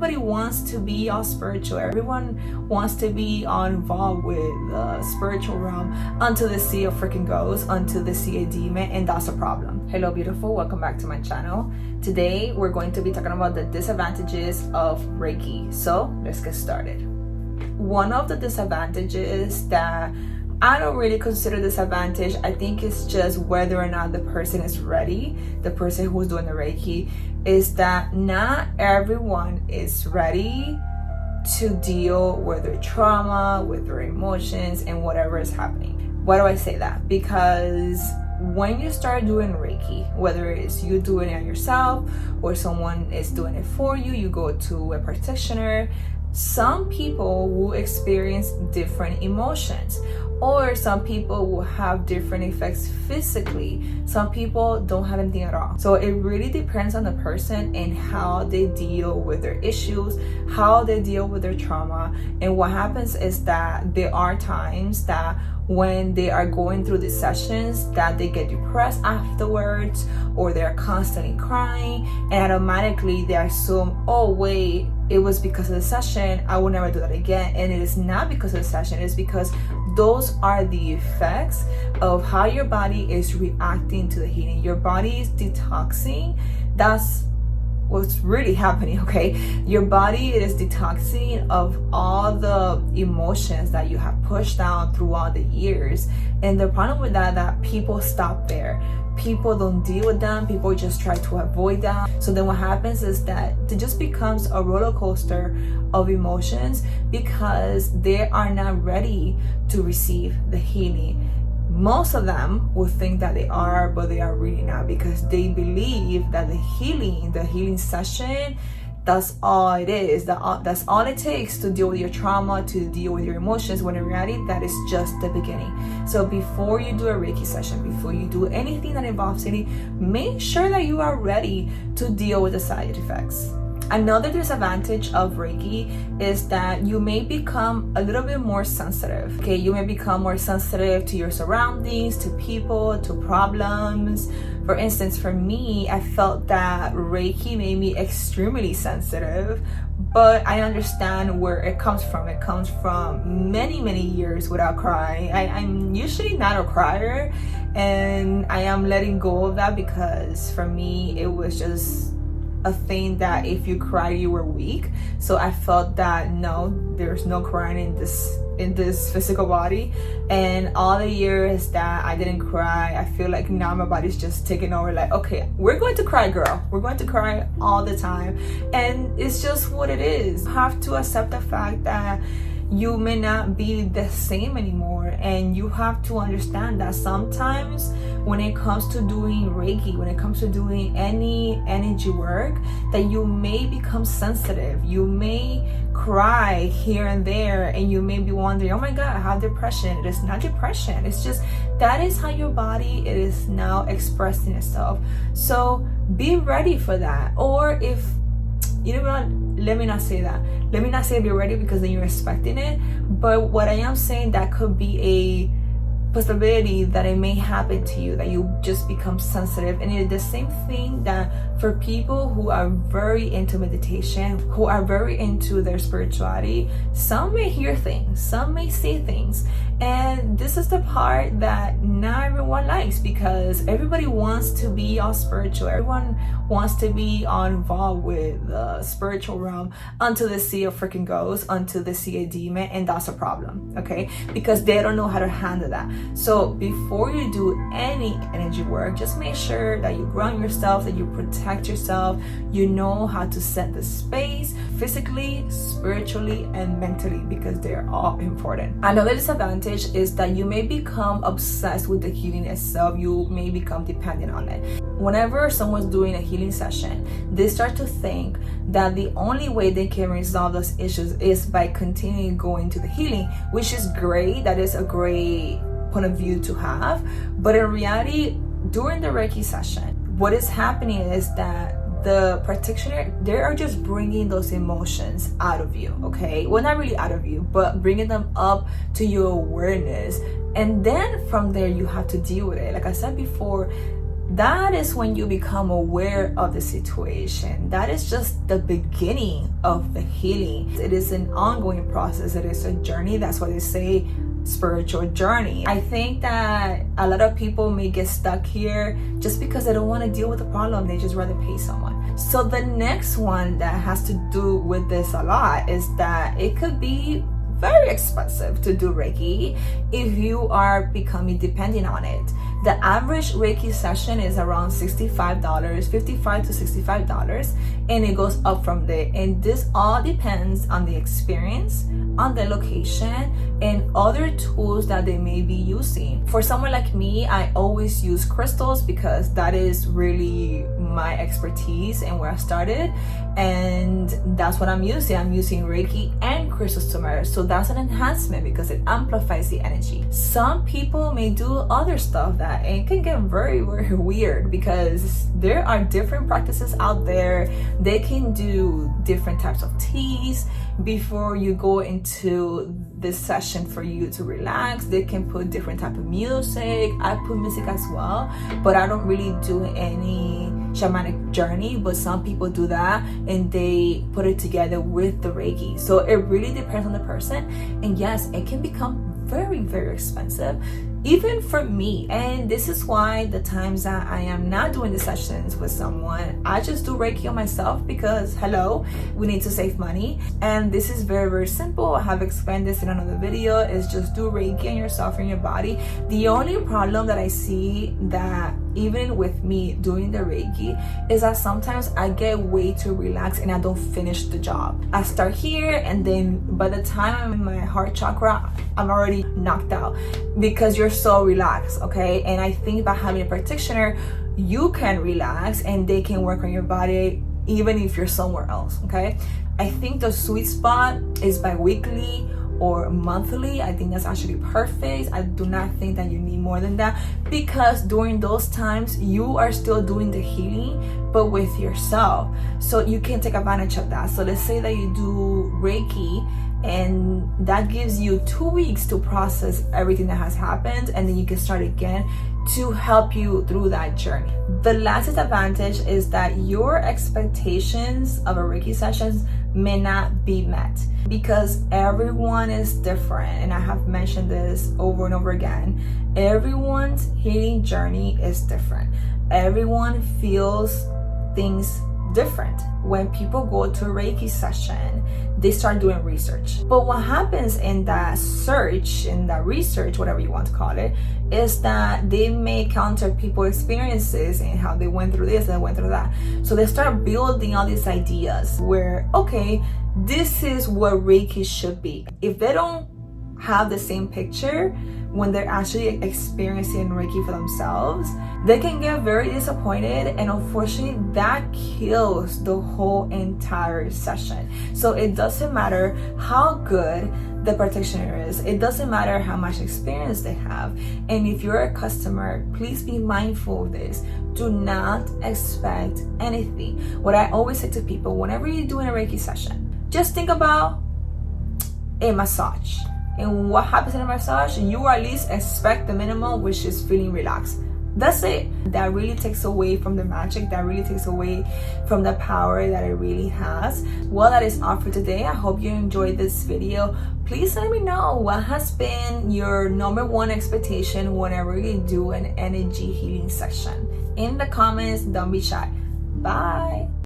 everybody wants to be all spiritual. Everyone wants to be all involved with the spiritual realm until they see a freaking ghost, until they see a demon, and that's a problem. Hello, beautiful. Welcome back to my channel. Today, we're going to be talking about the disadvantages of Reiki. So, let's get started. One of the disadvantages that I don't really consider disadvantage, I think it's just whether or not the person is ready, the person who's doing the Reiki, is that not everyone is ready to deal with their trauma, with their emotions, and whatever is happening. Why do I say that? Because when you start doing Reiki, whether it's you doing it yourself or someone is doing it for you, you go to a practitioner, some people will experience different emotions, or some people will have different effects physically. Some people don't have anything at all. So it really depends on the person and how they deal with their issues, how they deal with their trauma. And what happens is that there are times that when they are going through these sessions that they get depressed afterwards, or they're constantly crying, and automatically they assume, oh wait, it was because of the session, I will never do that again. And it is not because of the session, it's because those are the effects of how your body is reacting to the healing. Your body is detoxing. That's what's really happening, okay? Your body is detoxing of all the emotions that you have pushed down throughout the years. And the problem with that people stop there. People don't deal with them. People just try to avoid them. So then what happens is that it just becomes a roller coaster of emotions because they are not ready to receive the healing. Most of them will think that they are, but they are really not, because they believe that the healing session, that's all it is. That's all it takes to deal with your trauma, to deal with your emotions, when in reality, that is just the beginning. So before you do a Reiki session, before you do anything that involves healing, make sure that you are ready to deal with the side effects. Another disadvantage of Reiki is that you may become a little bit more sensitive. Okay, you may become more sensitive to your surroundings, to people, to problems. For instance, for me, I felt that Reiki made me extremely sensitive, but I understand where it comes from. It comes from many years without crying. I'm usually not a crier, and I am letting go of that because for me, it was just a thing that if you cry, you were weak. So I felt that no, there's no crying in this physical body. And all the years that I didn't cry, I feel like now my body's just taking over, like, okay, we're going to cry, girl. We're going to cry all the time. And it's just what it is. You have to accept the fact that you may not be the same anymore, and you have to understand that sometimes when it comes to doing Reiki, when it comes to doing any energy work, that you may become sensitive. You may cry here and there, and you may be wondering, oh my god, I have depression. It is not depression, it's just that is how your body, it is now expressing itself. So be ready for that. Or if you know what, let me not say that. Let me not say be ready, because then you're expecting it. But what I am saying, that could be a possibility that it may happen to you, that you just become sensitive. And it's the same thing that for people who are very into meditation, who are very into their spirituality, some may hear things, some may see things. And this is the part that not everyone likes, because everybody wants to be all spiritual. Everyone wants to be all involved with the spiritual realm until they see a freaking ghost, until they see a demon, and that's a problem, okay? Because they don't know how to handle that. So before you do any energy work, just make sure that you ground yourself, that you protect yourself, you know how to set the space physically, spiritually, and mentally, because they're all important. Another disadvantage is that you may become obsessed with the healing itself. You may become dependent on it. Whenever someone's doing a healing session, they start to think that the only way they can resolve those issues is by continuing going to the healing, which is great. That is a great point of view to have. But in reality, during the Reiki session, what is happening is that the practitioner, they are just bringing those emotions out of you, okay? Well, not really out of you, but bringing them up to your awareness. And then from there, you have to deal with it. Like I said before, that is when you become aware of the situation. That is just the beginning of the healing. It is an ongoing process. It is a journey. That's why they say spiritual journey. I think that a lot of people may get stuck here just because they don't want to deal with the problem. They just rather pay someone. So the next one that has to do with this a lot is that it could be very expensive to do Reiki if you are becoming dependent on it. The average Reiki session is around $65, $55 to $65, and it goes up from there. And this all depends on the experience, on the location, and other tools that they may be using. For someone like me, I always use crystals because that is really my expertise and where I started, and that's what I'm using. I'm using Reiki and crystals together, so that's an enhancement because it amplifies the energy. Some people may do other stuff that it can get very, very weird because there are different practices out there. They can do different types of teas before you go into this session for you to relax. They can put different type of music. I put music as well, but I don't really do any shamanic journey, but some people do that and they put it together with the Reiki. So it really depends on the person, and yes, it can become very, very expensive even for me. And this is why the times that I am not doing the sessions with someone, I just do Reiki on myself because hello, we need to save money. And this is very, very simple. I have explained this in another video, is just do Reiki on yourself and your body. The only problem that I see that even with me doing the Reiki is that sometimes I get way too relaxed and I don't finish the job. I start here and then by the time I'm in my heart chakra, I'm already knocked out because you're so relaxed, okay? And I think by having a practitioner, you can relax and they can work on your body even if you're somewhere else, okay? I think the sweet spot is bi-weekly or monthly. I think that's actually perfect. I do not think that you need more than that because during those times you are still doing the healing but with yourself, so you can take advantage of that. So let's say that you do Reiki and that gives you 2 weeks to process everything that has happened, and then you can start again to help you through that journey. The last disadvantage is that your expectations of a Reiki sessions may not be met because everyone is different, and I have mentioned this over and over again. Everyone's healing journey is different. Everyone feels things different. When people go to a Reiki session, they start doing research. But what happens in that search, in that research, whatever you want to call it, is that they may counter people's experiences and how they went through this and went through that. So they start building all these ideas where, okay, this is what Reiki should be. If they don't have the same picture when they're actually experiencing Reiki for themselves, they can get very disappointed, and unfortunately that kills the whole entire session. So it doesn't matter how good the practitioner is, it doesn't matter how much experience they have, and if you're a customer, please be mindful of this. Do not expect anything. What I always say to people, whenever you're doing a Reiki session, just think about a massage. And what happens in a massage, you at least expect the minimum, which is feeling relaxed. That's it. That really takes away from the magic. That really takes away from the power that it really has. Well, that is all for today. I hope you enjoyed this video. Please let me know what has been your number one expectation whenever you do an energy healing session. In the comments, don't be shy. Bye.